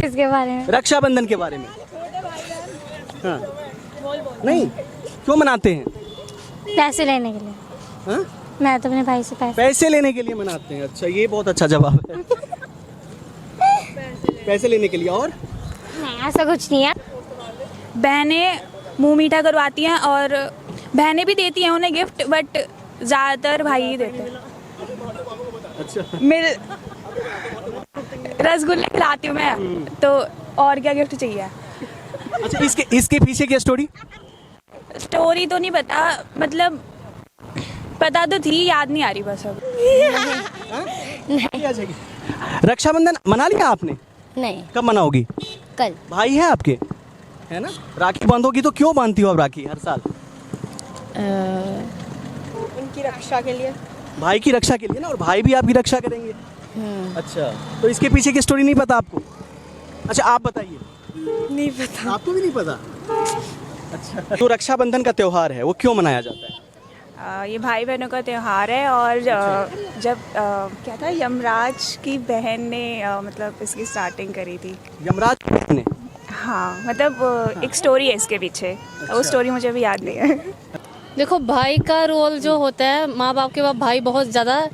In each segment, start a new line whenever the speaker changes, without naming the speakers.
किसके बारे में?
रक्षाबंधन के बारे में। हाँ। नहीं, क्यों मनाते हैं?
पैसे लेने के लिए।
हाँ?
मैं तो अपने भाई से
पैसे लेने के लिए मनाते हैं। अच्छा, ये बहुत अच्छा जवाब है। पैसे लेने के लिए। और
नहीं, ऐसा कुछ नहीं है।
बहनें मुंह मीठा करवाती हैं और बहनें भी देती हैं उन्हें गिफ्ट, बट ज़्यादातर भाई ही देते हैं।
अच्छा,
मिल रसगुल्ले खिलाती हूँ मैं, तो और क्या गिफ्ट चाहिए?
अच्छा, इसके पीछे क्या स्टोरी?
स्टोरी तो नहीं पता, मतलब पता तो थी, याद नहीं आ रही बस अब।
रक्षाबंधन मना लिया आपने?
नहीं,
कब मनाओगी?
कल।
भाई है आपके, है ना? राखी बांधोगी तो क्यों बांधती हो आप राखी हर साल?
उनकी रक्षा के लिए।
भाई की रक्षा के लिए ना, और भाई भी आपकी रक्षा करेंगे। अच्छा, तो इसके पीछे की स्टोरी नहीं पता आपको? अच्छा, आप बताइए।
नहीं पता।
आपको भी नहीं पता? अच्छा, जो रक्षाबंधन का त्योहार है वो क्यों मनाया जाता है?
ये भाई बहनों का त्योहार है, और जब क्या था, यमराज की बहन ने मतलब इसकी स्टार्टिंग करी थी।
यमराज ने?
हाँ, मतलब एक स्टोरी है इसके पीछे। वो स्टोरी मुझे भी याद नहीं है।
देखो, भाई का रोल जो होता है माँ बाप के बाद, भाई बहुत ज़्यादा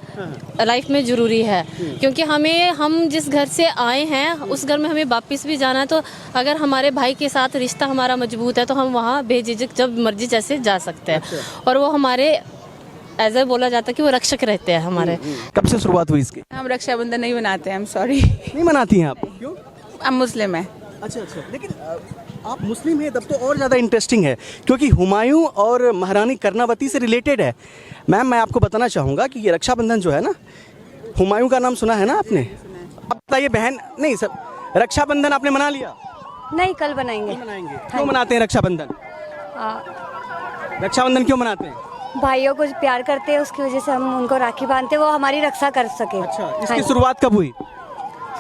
लाइफ में ज़रूरी है, क्योंकि हम जिस घर से आए हैं उस घर में हमें वापस भी जाना है। तो अगर हमारे भाई के साथ रिश्ता हमारा मजबूत है तो हम वहाँ बेझिझक जब मर्जी जैसे जा सकते हैं। और वो हमारे ऐसा बोला जाता है कि वो रक्षक रहते हैं हमारे।
कब से शुरुआत हुई इसकी?
हम रक्षाबंधन नहीं मनाते हैं, सॉरी।
नहीं मनाती हैं आप? क्यों?
हम मुस्लिम हैं।
अच्छा, लेकिन आप मुस्लिम हैं, तब तो और ज़्यादा इंटरेस्टिंग है, क्योंकि हुमायूं और महारानी कर्णावती से रिलेटेड है। मैम, मैं आपको बताना चाहूँगा कि ये रक्षाबंधन जो है ना, हुमायूं का नाम सुना है ना आपने? अब बताइए बहन, नहीं सब, रक्षाबंधन आपने मना लिया?
नहीं, कल बनाएंगे।
मनाएंगे। क्यों मनाते हैं रक्षाबंधन? रक्षाबंधन क्यों मनाते हैं?
भाइयों को प्यार करते हैं, उसकी वजह से हम उनको राखी बांधते हैं, वो हमारी रक्षा कर सके।
अच्छा, इसकी शुरुआत कब हुई?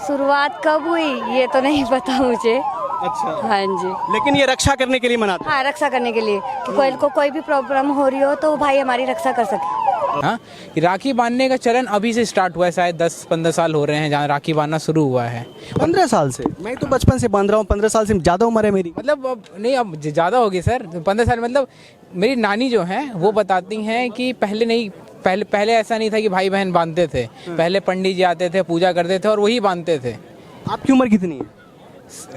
शुरुआत कब हुई ये तो नहीं पता मुझे।
अच्छा,
हाँ जी।
लेकिन ये रक्षा करने के लिए मनाते हैं?
हाँ, रक्षा करने के लिए कि कोई भी प्रॉब्लम हो रही हो तो वो भाई हमारी रक्षा कर सके।
हाँ, राखी बांधने का चलन अभी से स्टार्ट हुआ है, शायद 10-15 साल हो रहे हैं जहाँ राखी बांधना शुरू हुआ है।
15 साल से? मैं तो बचपन से बांध रहा हूँ, 15 साल से ज़्यादा उम्र है मेरी।
मतलब अब नहीं, अब ज़्यादा होगी सर, 15 साल। मतलब मेरी नानी जो हैं वो बताती हैं कि पहले ऐसा नहीं था कि भाई बहन बांधते थे। पहले पंडित जी आते थे, पूजा करते थे और वही बांधते थे।
आपकी उम्र कितनी है?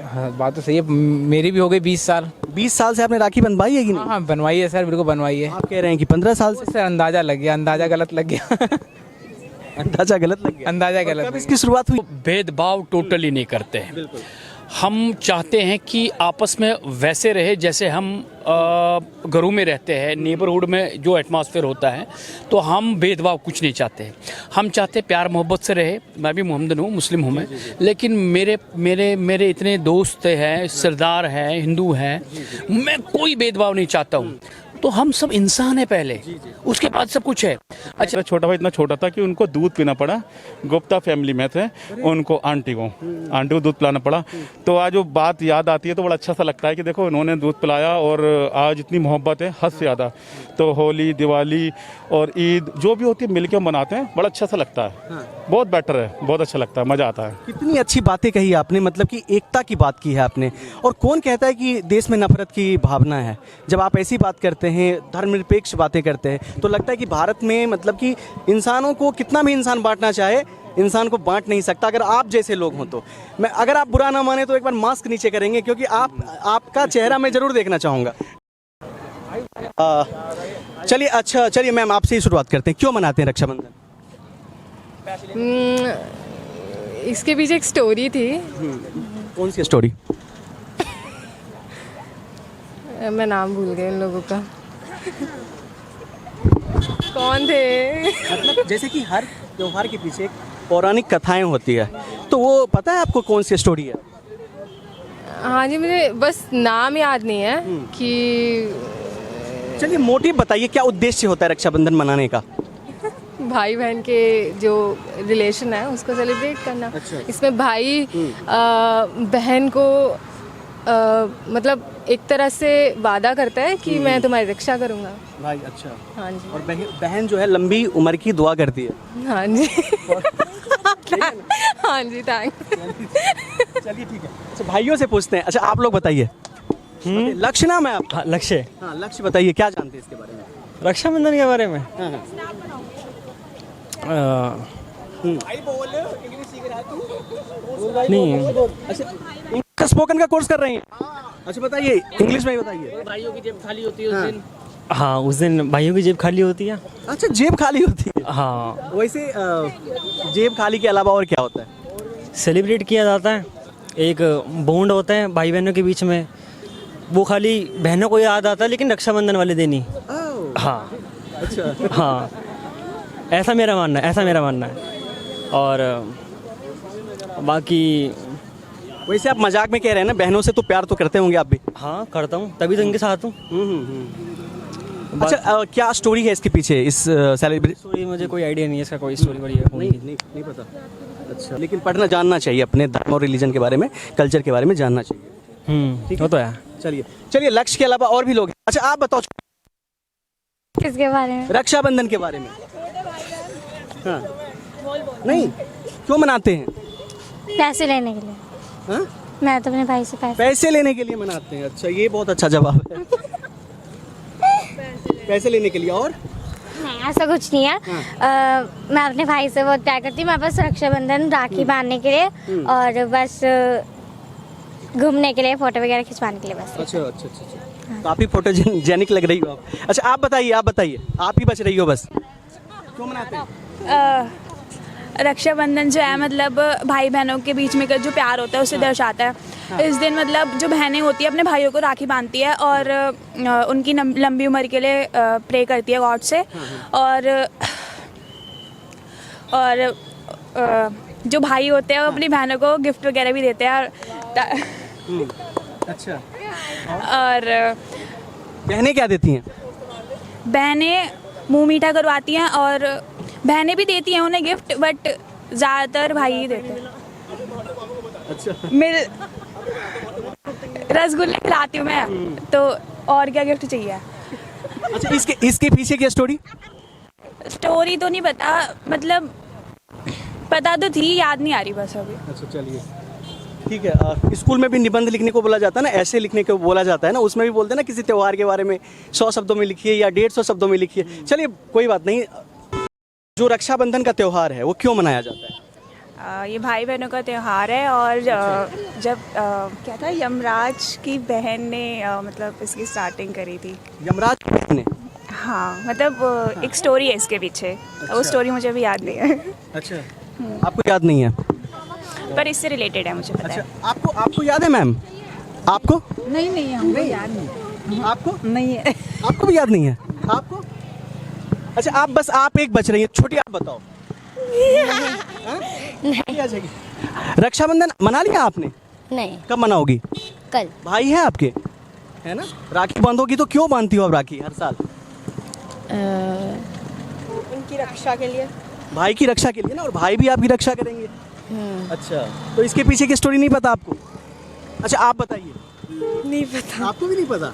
हाँ, बात तो सही है, मेरी भी हो गई 20 साल।
20 साल से आपने राखी बनवाई है कि नहीं?
हाँ, बनवाई है सर, बिल्कुल बनवाई है।
आप कह रहे हैं कि 15 साल से?
सर अंदाजा लग गया, अंदाजा गलत लग गया।
अंदाजा गलत लग गया?
अंदाजा गलत।
कब इसकी शुरुआत हुई?
भेदभाव टोटली नहीं करते हैं। हम चाहते हैं कि आपस में वैसे रहे जैसे हम घरों में रहते हैं, नेबरहुड में जो एटमॉस्फेयर होता है, तो हम भेदभाव कुछ नहीं चाहते हैं। हम चाहते प्यार मोहब्बत से रहे। मैं भी मोहम्मदन हूँ, मुस्लिम हूँ मैं, लेकिन मेरे इतने दोस्त हैं, सरदार हैं, हिंदू हैं, मैं कोई भेदभाव नहीं चाहता हूँ। तो हम सब इंसान है पहले, उसके बाद सब कुछ है।
अच्छा, छोटा भाई इतना छोटा था कि उनको दूध पीना पड़ा। गुप्ता फैमिली में थे, उनको आंटी को दूध पिलाना पड़ा। तो आज वो बात याद आती है तो बड़ा अच्छा सा लगता है कि देखो उन्होंने दूध पिलाया, और आज इतनी मोहब्बत है हद से ज़्यादा। तो होली, दिवाली और ईद जो भी होती है मिलकर मनाते हैं, बड़ा अच्छा सा लगता है। बहुत बेटर है, बहुत अच्छा लगता है, मज़ा आता है।
कितनी अच्छी बातें कही आपने, मतलब कि एकता की बात की है आपने। और कौन कहता है कि देश में नफरत की भावना है? जब आप ऐसी बात करते हैं, धर्मनिरपेक्ष बातें करते हैं, तो लगता है कि भारत में मतलब कि इंसानों को, कितना भी इंसान बांटना चाहे, इंसान को बांट नहीं सकता अगर आप जैसे लोग हों तो। मैं, अगर आप बुरा ना माने तो एक बार मास्क नीचे करेंगे, क्योंकि आपका चेहरा मैं जरूर देखना चाहूँगा। चलिए, अच्छा चलिए मैम, आपसे ही शुरुआत करते हैं। क्यों मनाते हैं रक्षाबंधन?
इसके पीछे एक स्टोरी थी।
कौन सी स्टोरी?
मैं नाम भूल गई इन लोगों का। कौन थे?
मतलब जैसे कि हर त्योहार के पीछे एक पौराणिक कथाएं होती है, तो वो पता है आपको कौन सी स्टोरी है?
हाँ जी, मुझे बस नाम याद नहीं है कि।
चलिए, मोटिव बताइए, क्या उद्देश्य होता है रक्षाबंधन मनाने का?
भाई बहन के जो रिलेशन है उसको सेलिब्रेट करना।
अच्छा।
इसमें भाई बहन को मतलब एक तरह से वादा करता है कि मैं तुम्हारी रक्षा करूँगा।
भाई, अच्छा।
हाँ जी।
और बहन जो है लंबी उम्र की दुआ करती है।
हाँ जी। हाँ जी थैंक्स।
चलिए ठीक है। अच्छा भाइयों से पूछते हैं। अच्छा आप लोग बताइए, लक्ष्य नाम है आपका?
हाँ, लक्ष्य
हाँ लक्ष्य बताइए, क्या जानते हैं इसके बारे में?
रक्षाबंधन के बारे में
हाँ, हाँ।
नहीं,
अच्छा स्पोकन का कोर्स कर रही हैं? अच्छा बताइए, इंग्लिश में ही बताइए।
भाइयों की जेब खाली होती है उस दिन।
हाँ उस दिन भाइयों की जेब खाली होती है।
अच्छा जेब खाली होती है।
हाँ,
वैसे जेब खाली के अलावा और क्या होता है?
सेलिब्रेट किया जाता है, एक बॉन्ड होता है भाई बहनों के बीच में, वो खाली बहनों को याद आता है लेकिन रक्षाबंधन वाले दिन ही। हाँ
अच्छा
हाँ, ऐसा मेरा मानना है, ऐसा मेरा मानना है। और बाकी
वैसे आप मजाक में कह रहे हैं ना, बहनों से तो प्यार तो करते होंगे आप भी?
हाँ करता हूँ, तभी तो इनके साथ हूँ।
अच्छा क्या स्टोरी है इसके पीछे, इस सेलिब्रेट?
स्टोरी मुझे कोई आइडिया नहीं है इसका, कोई स्टोरी बड़ी
नहीं पता। अच्छा लेकिन पढ़ना जानना चाहिए, अपने धर्म और रिलीजन के बारे में, कल्चर के बारे में जानना चाहिए।
वो तो है।
चलिए लक्ष्य के अलावा और भी लोग हैं। अच्छा आप बताओ
किसके बारे में?
रक्षाबंधन के बारे में। हाँ नहीं, क्यों मनाते हैं?
पैसे लेने के लिए।
हाँ?
मैं तो अपने भाई से
पैसे लेने के लिए मनाते हैं। अच्छा ये बहुत अच्छा जवाब है। पैसे लेने के लिए। और
नहीं ऐसा कुछ नहीं है। मैं अपने भाई से बहुत प्यार करती हूँ। मैं बस रक्षाबंधन राखी बांधने के लिए और बस घूमने के लिए, फोटो वगैरह खिंचवाने के लिए बस।
अच्छा काफी फोटोजेनिक लग रही हो आप। अच्छा आप बताइए आप ही बच रही हो बस। क्यों मनाते हैं?
रक्षाबंधन जो है मतलब भाई बहनों के बीच में का जो प्यार होता है उसे दर्शाता है। इस दिन मतलब जो बहनें होती है अपने भाइयों को राखी बांधती है और उनकी लंबी उम्र के लिए प्रे करती है गॉड से। और जो भाई होते हैं वो अपनी बहनों को गिफ्ट वगैरह भी देते हैं।
अच्छा
और
बहनें क्या देती हैं?
बहनें मुंह मीठा करवाती हैं और बहनें भी देती हैं उन्हें गिफ्ट, बट ज़्यादातर भाई ही देते हैं। अच्छा रसगुल्ले खिलाती हूँ मैं, तो और क्या गिफ्ट चाहिए।
अच्छा इसके पीछे क्या स्टोरी
स्टोरी तो नहीं पता, मतलब पता तो थी, याद नहीं आ रही बस अभी।
अच्छा चलिए ठीक है। स्कूल में भी निबंध लिखने को बोला जाता है ना, ऐसे लिखने को बोला जाता है ना, उसमें भी बोलते हैं ना किसी त्योहार के बारे में 100 शब्दों में लिखिए या 150 शब्दों में लिखिए। चलिए कोई बात नहीं। जो रक्षाबंधन का त्योहार है वो क्यों मनाया जाता है?
ये भाई बहनों का त्योहार है और जब क्या था, यमराज की बहन ने मतलब इसकी स्टार्टिंग करी थी।
यमराज की बहन ने?
हाँ मतलब एक स्टोरी है इसके पीछे। वो स्टोरी मुझे भी याद नहीं है।
अच्छा आपको याद नहीं है?
पर इससे रिलेटेड है, मुझे पता है।
आपको याद है मैम? आपको?
नहीं हमको याद नहीं।
आपको
नहीं है।
आपको भी याद नहीं है? आपको? अच्छा आप एक बच रही है, छोटी आप बताओ। नहीं आ जाएगी। रक्षाबंधन मना लिया आपने?
नहीं
कब मनाओगी?
कल।
भाई है आपके, है ना? राखी बांधोगी तो क्यों बांधती हो आप राखी हर साल?
उनकी रक्षा के लिए।
भाई की रक्षा के लिए ना, और भाई भी आपकी रक्षा करेंगे। अच्छा तो इसके पीछे की स्टोरी नहीं पता आपको? अच्छा आप बताइए।
नहीं पता।
आपको भी नहीं पता?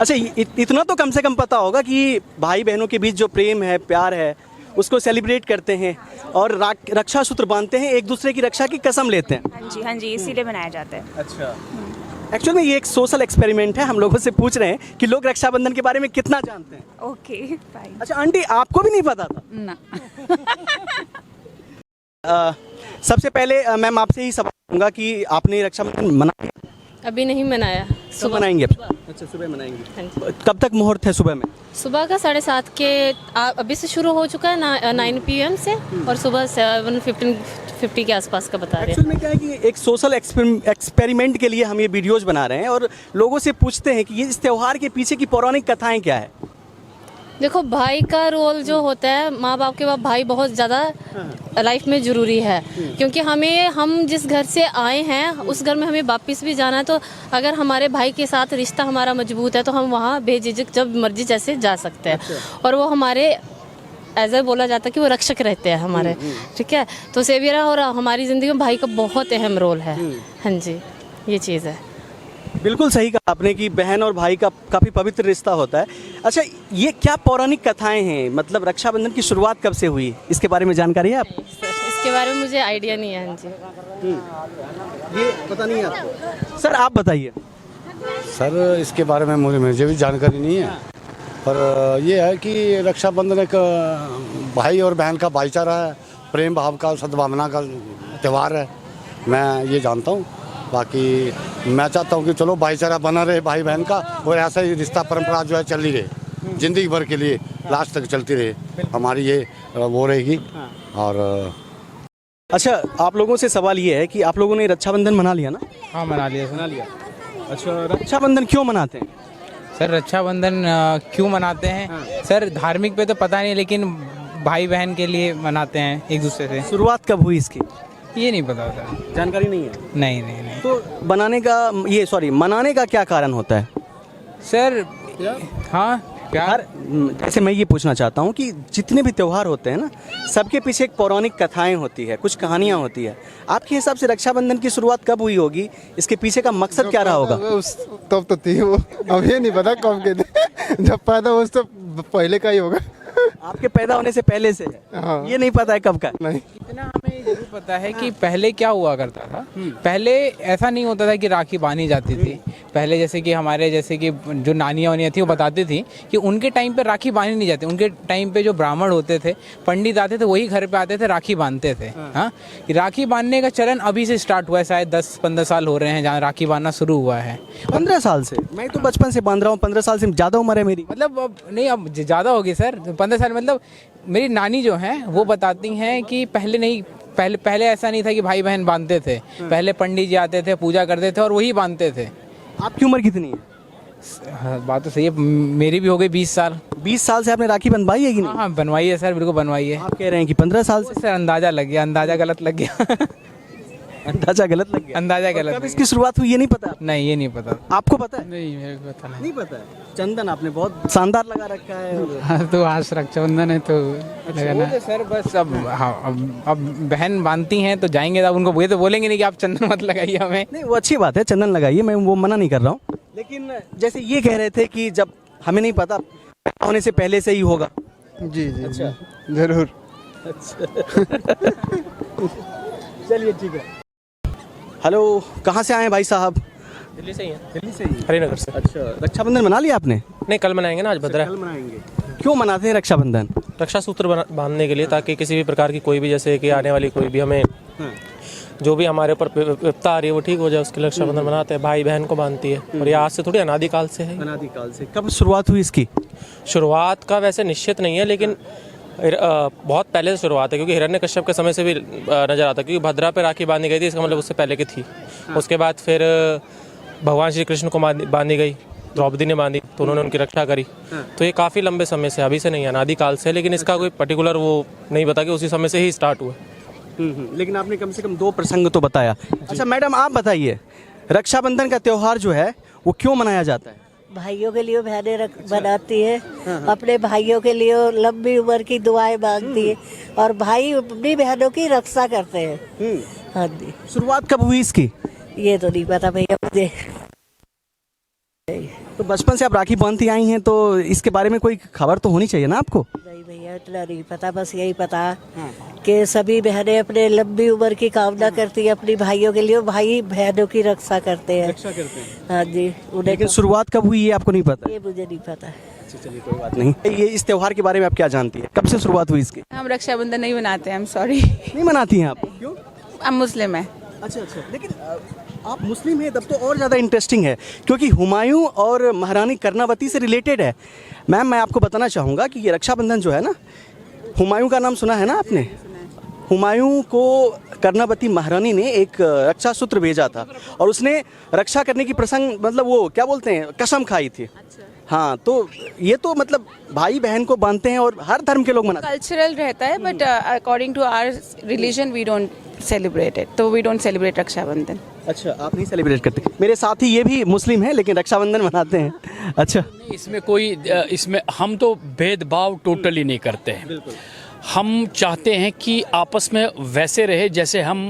अच्छा इतना तो कम से कम पता होगा कि भाई बहनों के बीच जो प्रेम है, प्यार है, उसको सेलिब्रेट करते हैं और रक्षा सूत्र बांधते हैं, एक दूसरे की रक्षा की कसम लेते हैं।
हाँ जी इसीलिए बनाया जाता है।
अच्छा एक्चुअल में ये एक सोशल एक्सपेरिमेंट है, हम लोगों से पूछ रहे हैं कि लोग रक्षाबंधन के बारे में कितना जानते हैं।
Okay fine.
अच्छा आंटी आपको भी नहीं पता था?
ना।
सबसे पहले मैम आपसे ही सवाल करूंगा कि आपने रक्षाबंधन मनाया?
अभी नहीं मनाया।
सुबह मनाएंगे? अच्छा सुबह मनाएंगे। कब तक मुहूर्त है सुबह में?
सुबह का 7:30 के अभी से शुरू हो चुका है 9 PM से, और सुबह 7:50 के आसपास का बता रहे हैं।
एक्चुअल में क्या है कि एक सोशल एक्सपेरिमेंट के लिए हम ये वीडियोज बना रहे हैं और लोगों से पूछते हैं कि ये इस त्योहार के पीछे की पौराणिक कथाएं क्या है।
देखो भाई का रोल जो होता है, माँ बाप के बाद भाई बहुत ज़्यादा लाइफ में ज़रूरी है, क्योंकि हम जिस घर से आए हैं उस घर में हमें वापस भी जाना है। तो अगर हमारे भाई के साथ रिश्ता हमारा मजबूत है तो हम वहाँ बेझिझक जब मर्जी जैसे जा सकते हैं। और वो हमारे ऐसा बोला जाता है कि वो रक्षक रहते हैं हमारे, ठीक है। तो सेवियर, और हमारी ज़िंदगी में भाई का बहुत अहम रोल है। हाँ जी ये चीज़ है।
बिल्कुल सही कहा आपने कि बहन और भाई का काफ़ी पवित्र रिश्ता होता है। अच्छा, ये क्या पौराणिक कथाएं हैं, मतलब रक्षाबंधन की शुरुआत कब से हुई, इसके बारे में जानकारी है आपको?
इसके बारे में मुझे आइडिया नहीं है। हाँ जी,
ये पता नहीं है आपको? सर आप बताइए।
सर इसके बारे में मुझे भी जानकारी नहीं है, पर ये है कि रक्षाबंधन एक भाई और बहन का भाईचारा है, प्रेम भाव का, सद्भावना का त्यौहार है, मैं ये जानता हूँ। बाकी मैं चाहता हूँ कि चलो भाईचारा बना रहे भाई बहन का, और ऐसा ही रिश्ता परंपरा जो है चल ही रहे जिंदगी भर के लिए, लास्ट तक चलती रहे, हमारी ये वो रहेगी। और
अच्छा, आप लोगों से सवाल ये है कि आप लोगों ने रक्षाबंधन मना लिया ना?
हाँ, मना लिया।
अच्छा, रक्षाबंधन क्यों मनाते हैं?
सर रक्षाबंधन क्यों मनाते हैं? सर धार्मिक पे तो पता नहीं, लेकिन भाई बहन के लिए मनाते हैं एक दूसरे से।
शुरुआत कब हुई इसकी?
ये नहीं पता सर।
जानकारी नहीं है?
नहीं।
तो मनाने का क्या कारण होता है
सर? हाँ, प्यार।
जैसे मैं ये पूछना चाहता हूँ कि जितने भी त्यौहार होते हैं ना, सबके पीछे एक पौराणिक कथाएं होती है, कुछ कहानियाँ होती है। आपके हिसाब से रक्षाबंधन की शुरुआत कब हुई होगी, इसके पीछे का मकसद क्या रहा होगा?
तब तो थी वो, अब ये नहीं पता कब के थे। जब पैदा हुआ तो पहले का ही होगा।
आपके पैदा होने से पहले से है?
हाँ।
ये नहीं पता है कब का?
नहीं।
इतना हमें जरूर पता है कि पहले क्या हुआ करता था। पहले ऐसा नहीं होता था कि राखी बांधी जाती थी। पहले जैसे कि जो नानियाँ वानियाँ थी वो बताती थी कि उनके टाइम पे राखी बांधी नहीं जाती। उनके टाइम पे जो ब्राह्मण होते थे, पंडित आते थे, वही घर पे आते थे, राखी बांधते थे। हाँ, राखी बांधने का चलन अभी से स्टार्ट हुआ है, शायद 10-15 साल हो रहे हैं जहाँ राखी बांधना शुरू हुआ है।
15 साल से? मैं तो बचपन से बांध रहा हूँ, 15 साल से ज़्यादा उम्र है मेरी।
मतलब अब नहीं, अब ज़्यादा होगी सर। 15 साल मतलब मेरी नानी जो हैं वो बताती हैं कि पहले ऐसा नहीं था कि भाई बहन बांधते थे। पहले पंडित जी आते थे, पूजा करते थे और वही बांधते थे।
आपकी उम्र कितनी है?
हाँ, बात तो सही है, मेरी भी हो गई 20 साल।
20 साल से आपने राखी बनवाई है कि नहीं?
हाँ, बनवाई है सर, बिल्कुल बनवाई है।
आप कह रहे हैं कि 15 साल से?
सर अंदाजा लग गया, अंदाजा गलत लग गया।
अंदाजा गलत लग गया?
अंदाजा
और
गलत।
कब इसकी शुरुआत हुई ये नहीं पता?
नहीं, ये नहीं पता।
आपको पता है?
नहीं, मेरे को पता
नहीं पता है। चंदन आपने बहुत शानदार लगा रखा है।
हाँ, तो आज रक्षाबंधन है तो लगाना है सर। बस अब बहन बांधती हैं तो जाएंगे, अब उनको ये तो बोलेंगे नहीं कि आप चंदन मत लगाइए हमें।
नहीं, वो अच्छी बात है, चंदन लगाइए, मैं वो मना नहीं कर रहा हूँ। लेकिन जैसे ये कह रहे थे कि जब हमें नहीं पता, होने से पहले से ही होगा।
जी।
अच्छा,
जरूर।
चलिए ठीक है। हेलो, कहाँ से आए हैं भाई साहब?
दिल्ली से ही है।
दिल्ली से ही?
हरिनगर से।
अच्छा, रक्षाबंधन मना लिया आपने?
नहीं, कल मनाएंगे ना, आज भद्रा है।
कल मनाएंगे। क्यों मनाते हैं रक्षाबंधन?
रक्षा सूत्र बांधने के लिए, ताकि किसी भी प्रकार की कोई भी, जैसे कि आने वाली कोई भी हमें जो भी हमारे ऊपर विपत्ता आ रही है वो ठीक हो जाए, उसके लिए रक्षाबंधन मनाते हैं। भाई बहन को बांधती है, और ये आज से थोड़ी अनादिकाल से है।
अनादिकाल से। कब शुरुआत हुई इसकी?
शुरुआत का वैसे निश्चित नहीं है, लेकिन बहुत पहले से शुरुआत है, क्योंकि हिरण्यकश्यप के समय से भी नजर आता है, क्योंकि भद्रा पे राखी बांधी गई थी, इसका मतलब उससे पहले की थी। उसके बाद फिर भगवान श्री कृष्ण को बांधी गई, द्रौपदी ने बांधी, तो उन्होंने उनकी रक्षा करी। तो ये काफ़ी लंबे समय से, अभी से नहीं, अनादिकाल से। लेकिन इसका कोई पर्टिकुलर वो नहीं बता कि उसी समय से ही स्टार्ट हुआ।
लेकिन आपने कम से कम 2 प्रसंग तो बताया। अच्छा मैडम, आप बताइए, रक्षाबंधन का त्यौहार जो है वो क्यों मनाया जाता है?
भाइयों के लिए बहनें बनाती है, अपने भाइयों के लिए लंबी उम्र की दुआएं मांगती है, और भाई अपनी बहनों की रक्षा करते हैं। हाँ जी।
शुरुआत कब हुई इसकी?
ये तो नहीं पता भैया मुझे।
तो बचपन से आप राखी बांधती आई हैं, तो इसके बारे में कोई खबर तो होनी चाहिए ना आपको?
नहीं भैया, इतना नहीं पता, बस यही पता कि सभी बहनें अपने लंबी उम्र की कामना करती है अपनी भाइयों के लिए, भाई बहनों की रक्षा करते हैं। हाँ जी।
लेकिन शुरुआत कब हुई ये आपको नहीं पता?
ये मुझे नहीं पता।
अच्छा चलिए, कोई बात नहीं। ये इस त्यौहार के बारे में आप क्या जानती है, कब से शुरुआत हुई इसकी?
हम रक्षाबंधन नहीं मनाते हैं, सॉरी।
नहीं मनाती हैं आप? क्यों?
हम मुस्लिम हैं।
अच्छा, लेकिन आप मुस्लिम हैं तब तो और ज़्यादा इंटरेस्टिंग है, क्योंकि हुमायूं और महारानी कर्णावती से रिलेटेड है। मैम, मैं आपको बताना चाहूँगा कि ये रक्षाबंधन जो है ना, हुमायूं का नाम सुना है ना आपने? हुमायूं को कर्णावती महारानी ने एक रक्षा सूत्र भेजा था, और उसने रक्षा करने की प्रसंग, मतलब वो क्या बोलते हैं, कसम खाई थी। हाँ, तो ये तो मतलब भाई बहन को बांधते हैं और हर धर्म के लोग मनाते हैं।
कल्चरल रहता है, but according to our religion we don't celebrate it, तो वी डोंट सेलिब्रेट रक्षाबंधन।
अच्छा, आप नहीं सेलिब्रेट करते? मेरे साथी ये भी मुस्लिम हैं लेकिन रक्षाबंधन मनाते हैं। अच्छा,
इसमें हम तो भेदभाव टोटली नहीं करते हैं। हम चाहते हैं कि आपस में वैसे रहे जैसे हम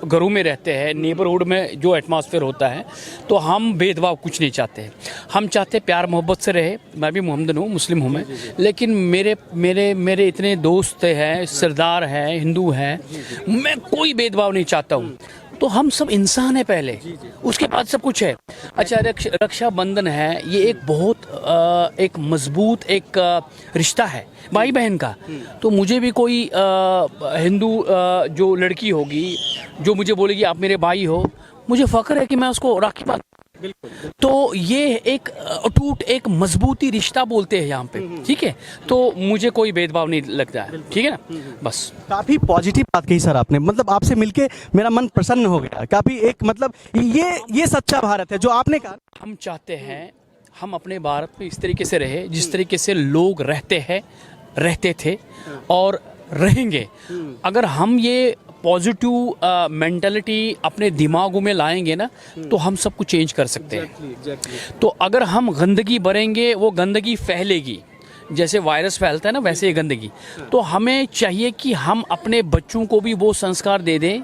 घरों में रहते हैं, नेबरहुड में जो एटमॉस्फेयर होता है, तो हम भेदभाव कुछ नहीं चाहते हैं। हम चाहते प्यार मोहब्बत से रहे। मैं भी मोहम्मदन हूँ, मुस्लिम हूँ मैं, लेकिन मेरे मेरे मेरे इतने दोस्त हैं, सरदार हैं, हिंदू हैं, मैं कोई भेदभाव नहीं चाहता हूँ। तो हम सब इंसान हैं पहले, उसके बाद सब कुछ है। अच्छा, रक्षाबंधन है, ये एक बहुत एक मजबूत एक रिश्ता है भाई बहन का। तो मुझे भी कोई हिंदू जो लड़की होगी जो मुझे बोलेगी आप मेरे भाई हो, मुझे फ़ख्र है कि मैं उसको राखी बांध। तो ये एक अटूट एक मजबूती रिश्ता बोलते हैं यहाँ पे, ठीक है। तो मुझे कोई भेदभाव नहीं लगता है, ठीक है ना। बस
काफ़ी पॉजिटिव बात कही सर आपने, मतलब आपसे मिलके मेरा मन प्रसन्न हो गया। काफ़ी एक मतलब ये सच्चा भारत है जो आपने कहा।
हम चाहते हैं हम अपने भारत में इस तरीके से रहे जिस तरीके से लोग रहते थे और रहेंगे। अगर हम ये पॉजिटिव मेंटालिटी अपने दिमागों में लाएंगे ना, तो हम सब कुछ चेंज कर सकते हैं। तो अगर हम गंदगी भरेंगे, वो गंदगी फैलेगी। जैसे वायरस फैलता है ना, वैसे ही गंदगी। तो हमें चाहिए कि हम अपने बच्चों को भी वो संस्कार दे दें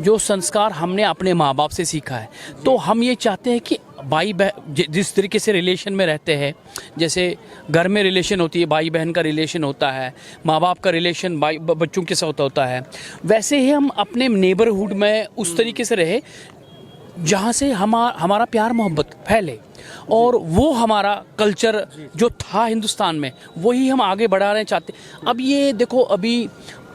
जो संस्कार हमने अपने माँ बाप से सीखा है। तो हम ये चाहते हैं कि भाई बहन जिस तरीके से रिलेशन में रहते हैं, जैसे घर में रिलेशन होती है, भाई बहन का रिलेशन होता है, माँ बाप का रिलेशन भाई बच्चों के साथ होता है, वैसे ही हम अपने नेबरहुड में उस तरीके से रहे जहाँ से हमारा प्यार मोहब्बत फैले। और वो हमारा कल्चर जो था हिंदुस्तान में, वही हम आगे बढ़ाना चाहते। अब ये देखो, अभी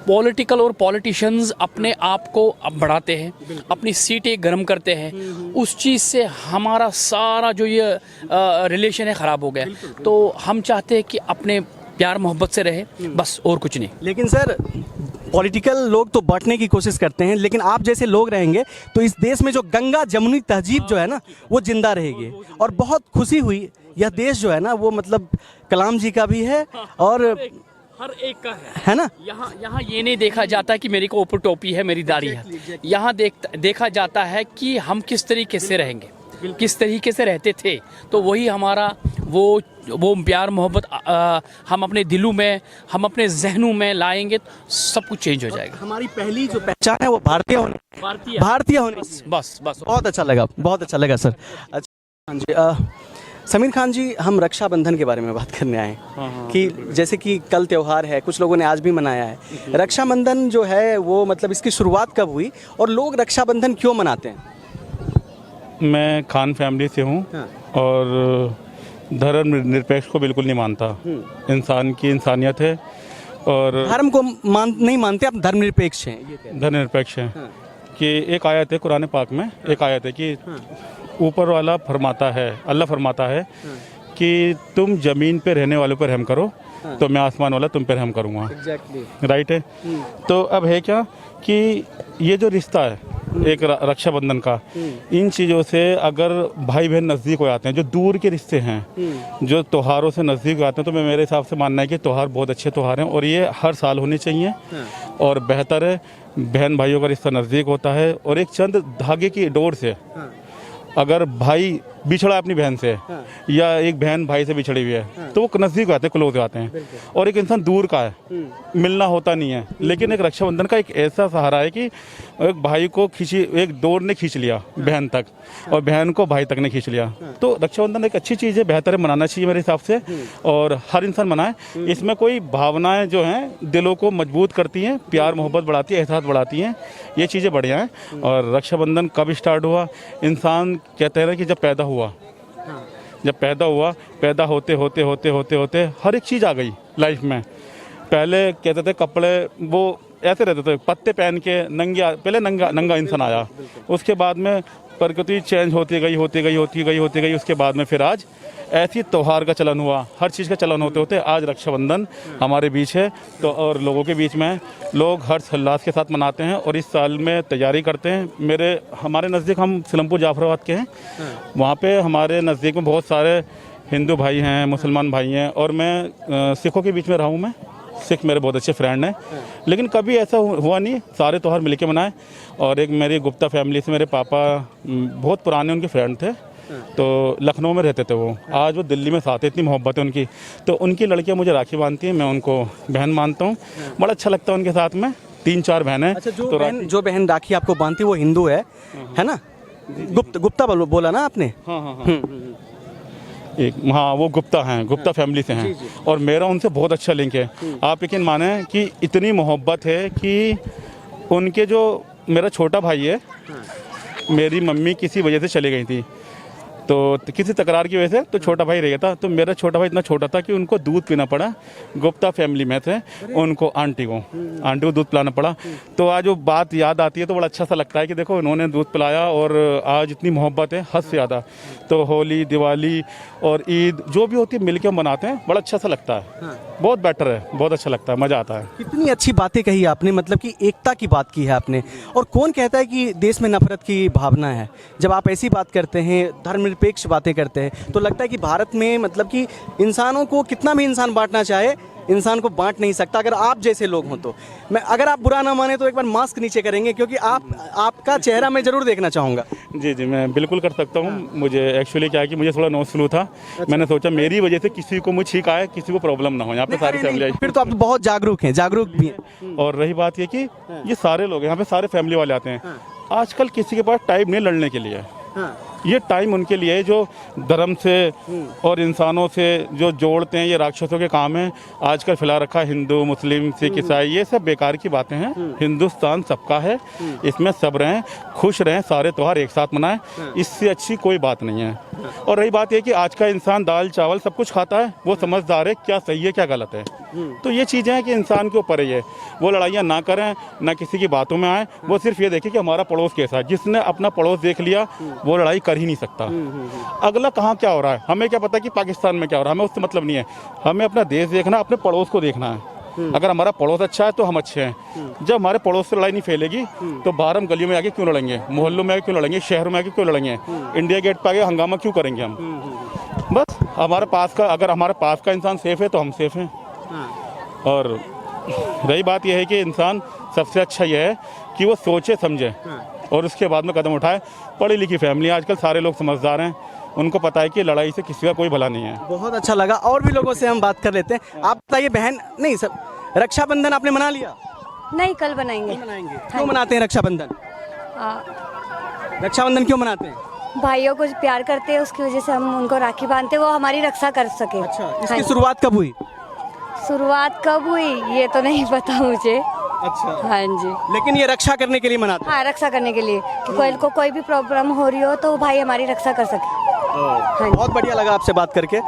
पॉलिटिकल और पॉलिटिशियंस अपने आप को अब बढ़ाते हैं, अपनी सीटें गर्म करते हैं, उस चीज़ से हमारा सारा जो ये रिलेशन है ख़राब हो गया। तो हम चाहते हैं कि अपने प्यार मोहब्बत से रहे, बस, और कुछ नहीं।
लेकिन सर, पॉलिटिकल लोग तो बांटने की कोशिश करते हैं, लेकिन आप जैसे लोग रहेंगे तो इस देश में जो गंगा जमुनी तहजीब जो है ना, वो जिंदा रहेगी। और बहुत खुशी हुई, यह देश जो है ना, वो मतलब कलाम जी का भी है और
हर एक का
है ना।
यहाँ ये नहीं देखा जाता कि मेरे को ऊपर टोपी है, मेरी दाढ़ी है। यहाँ देखा जाता है कि हम किस तरीके से रहेंगे, किस तरीके से रहते थे। तो वही हमारा वो प्यार मोहब्बत हम अपने दिलों में, हम अपने जहनों में लाएंगे, तो सब कुछ चेंज हो जाएगा।
हमारी पहली जो पहचान है वो भारतीय होने।
बस
बहुत अच्छा लगा सर। अच्छा जी, समीर खान जी, हम रक्षाबंधन के बारे में बात करने आए कि जैसे कि कल त्यौहार है, कुछ लोगों ने आज भी मनाया है। रक्षाबंधन जो है वो मतलब इसकी शुरुआत कब हुई और लोग रक्षाबंधन क्यों मनाते हैं?
मैं खान फैमिली से हूँ और धर्म निरपेक्ष को बिल्कुल नहीं मानता। इंसान की इंसानियत है और
धर्म को नहीं मानते आप, धर्मनिरपेक्ष हैं।
धर्मनिरपेक्ष हैं कि एक आयत है कुरान पाक में, एक आयत है कि ऊपर वाला फरमाता है, अल्लाह फरमाता है कि तुम जमीन पे रहने वालों पर रहम करो, तो मैं आसमान वाला तुम पर रहम करूँगा। राइट है। तो अब है क्या कि ये जो रिश्ता है एक रक्षाबंधन का, इन चीज़ों से अगर भाई बहन नज़दीक हो जाते हैं, जो दूर के रिश्ते हैं जो त्योहारों से नज़दीक हो जाते हैं, तो मैं मेरे हिसाब से मानना है कि त्यौहार बहुत अच्छे त्यौहार हैं और ये हर साल होने चाहिए और बेहतर है। बहन भाइयों का रिश्ता नज़दीक होता है और एक चंद धागे की डोर से अगर भाई बिछड़ा अपनी बहन से या एक बहन भाई से बिछड़ी हुई है तो वो नज़दीक आते हैं, क्लोज आते हैं। और एक इंसान दूर का है, मिलना होता नहीं है, लेकिन एक रक्षाबंधन का एक ऐसा सहारा है कि एक भाई को एक डोर ने खींच लिया बहन तक और बहन को भाई तक ने खींच लिया। तो रक्षाबंधन एक अच्छी चीज़ है, बेहतर है, मनाना चाहिए मेरे हिसाब से और हर इंसान मनाए। इसमें कोई भावनाएँ जो हैं दिलों को मजबूत करती हैं, प्यार मोहब्बत बढ़ाती है, एहसास बढ़ाती हैं, ये चीज़ें बढ़िया हैं। और रक्षाबंधन कब स्टार्ट हुआ? इंसान कहते हैं कि जब पैदा हुआ, पैदा होते होते हर एक चीज़ आ गई लाइफ में। पहले कहते थे कपड़े वो ऐसे रहते थे, पत्ते पहन के पहले नंगा इंसान आया, उसके बाद में प्रकृति चेंज होती गई, उसके बाद में फिर आज ऐसी त्यौहार का चलन हुआ, हर चीज़ का चलन होते होते आज रक्षाबंधन हमारे बीच है। तो और लोगों के बीच में लोग हर्ष के साथ मनाते हैं और इस साल में तैयारी करते हैं। हमारे नज़दीक, हम सिलमपुर जाफराबाद के हैं, वहाँ पे हमारे नज़दीक में बहुत सारे हिंदू भाई हैं, मुसलमान भाई हैं और मैं सिखों के बीच में रहा हूँ। मैं सिख मेरे बहुत अच्छे फ्रेंड हैं, लेकिन कभी ऐसा हुआ नहीं, सारे त्यौहार मिलके मनाए। और एक मेरी गुप्ता फैमिली से मेरे पापा बहुत पुराने उनके फ्रेंड थे तो लखनऊ में रहते थे वो, आज वो दिल्ली में साथ है, इतनी मोहब्बत है उनकी। तो उनकी लड़कियां मुझे राखी बांधती हैं, मैं उनको बहन मानता हूँ, बड़ा अच्छा लगता है उनके साथ में। 3-4 बहन है।
अच्छा,
तो
जो बहन राखी आपको बांधती है वो हिंदू है ना? गुप्ता बोला ना आपने?
हाँ, वो गुप्ता हैं, गुप्ता फैमिली से हैं। और मेरा उनसे बहुत अच्छा लिंक है। आप यकीन माने कि इतनी मोहब्बत है कि उनके जो मेरा छोटा भाई है, मेरी मम्मी किसी वजह से चली गई थी, तो किसी तकरार की वजह से तो छोटा भाई रह गया था। तो मेरा छोटा भाई इतना छोटा था कि उनको दूध पीना पड़ा, गुप्ता फैमिली में थे, उनको आंटी को दूध पिलाना पड़ा। तो आज वो बात याद आती है तो बड़ा अच्छा सा लगता है कि देखो उन्होंने दूध पिलाया और आज इतनी मोहब्बत है, हद से ज़्यादा। तो होली, दिवाली और ईद जो भी होती है मिल के हम मनाते हैं, बड़ा अच्छा सा लगता है। बहुत बेटर है, बहुत अच्छा लगता है, मज़ा आता है।
कितनी अच्छी बातें कही आपने, मतलब कि एकता की बात की है आपने। और कौन कहता है कि देश में नफरत की भावना है? जब आप ऐसी बात करते हैं, धर्मनिरपेक्ष बातें करते हैं, तो लगता है कि भारत में मतलब कि इंसानों को कितना भी इंसान बांटना चाहे, इंसान को बांट नहीं सकता अगर आप जैसे लोग हों तो। अगर आप बुरा ना माने तो एक बार मास्क नीचे करेंगे, क्योंकि आपका चेहरा मैं जरूर देखना चाहूँगा।
जी, मैं बिल्कुल कर सकता हूँ। मुझे एक्चुअली क्या है कि मुझे थोड़ा नोज फ्लू था। मैंने सोचा मेरी वजह से किसी को मुझे छींक आए, किसी को प्रॉब्लम ना हो। यहाँ पे सारी फैमिली आई।
फिर तो आप बहुत जागरूक भी हैं।
और रही बात ये कि ये सारे लोग यहाँ पे सारे फैमिली वाले आते हैं। आजकल किसी के पास टाइम नहीं लड़ने के लिए। ये टाइम उनके लिए है जो धर्म से और इंसानों से जो जोड़ते हैं, ये राक्षसों के काम है। आजकल फैला रखा है हिंदू, मुस्लिम, सिख, ईसाई, ये सब बेकार की बातें हैं। हिंदुस्तान सबका है, इसमें सब रहें, खुश रहें, सारे त्यौहार एक साथ मनाएं, इससे अच्छी कोई बात नहीं है। और रही बात यह कि आज का इंसान दाल चावल सब कुछ खाता है, वो समझदार है क्या सही है क्या गलत है। तो ये चीज़ें हैं कि इंसान के ऊपर है। वो लड़ाइयाँ ना करें, ना किसी की बातों में आए, वो सिर्फ ये देखें कि हमारा पड़ोस कैसा है। जिसने अपना पड़ोस देख लिया वो लड़ाई कर ही नहीं सकता। अगला कहाँ क्या हो रहा है हमें क्या पता कि पाकिस्तान में क्या हो रहा है, हमें उससे मतलब नहीं है। हमें अपना देश देखना, अपने पड़ोस को देखना है। अगर हमारा पड़ोस अच्छा है तो हम अच्छे हैं। जब हमारे पड़ोस से लड़ाई नहीं फैलेगी तो बाहर हम गलियों में आके क्यों लड़ेंगे, मोहल्लों में आके क्यों लड़ेंगे, शहरों में आके क्यों लड़ेंगे, इंडिया गेट पर आके हंगामा क्यों करेंगे हम। बस हमारे पास का, अगर हमारे पास का इंसान सेफ है तो हम सेफ हैं। और रही बात यह है कि इंसान सबसे अच्छा यह है कि वो सोचे समझे और उसके बाद में कदम उठाए। पढ़ी लिखी फैमिली, आजकल सारे लोग समझदार हैं, उनको पता है कि लड़ाई से किसी का कोई भला नहीं है।
बहुत अच्छा लगा। और भी लोगों से हम बात कर लेते हैं। आप बताइए बहन, नहीं सब रक्षाबंधन आपने मना लिया?
नहीं, कल बनाएंगे।
क्यों मनाते हैं रक्षाबंधन? रक्षाबंधन क्यों मनाते हैं?
भाइयों को प्यार करते हैं, उसकी वजह से हम उनको राखी बांधते हैं, वो हमारी रक्षा कर सके।
अच्छा, इसकी शुरुआत कब हुई?
शुरुआत कब हुई ये तो नहीं पता मुझे।
अच्छा,
हाँ जी।
लेकिन ये रक्षा करने के लिए मनाते हैं?
हाँ, रक्षा करने के लिए कि कोई भी प्रॉब्लम हो रही हो तो भाई हमारी रक्षा कर सके।
हाँ, बहुत बढ़िया लगा आपसे बात करके।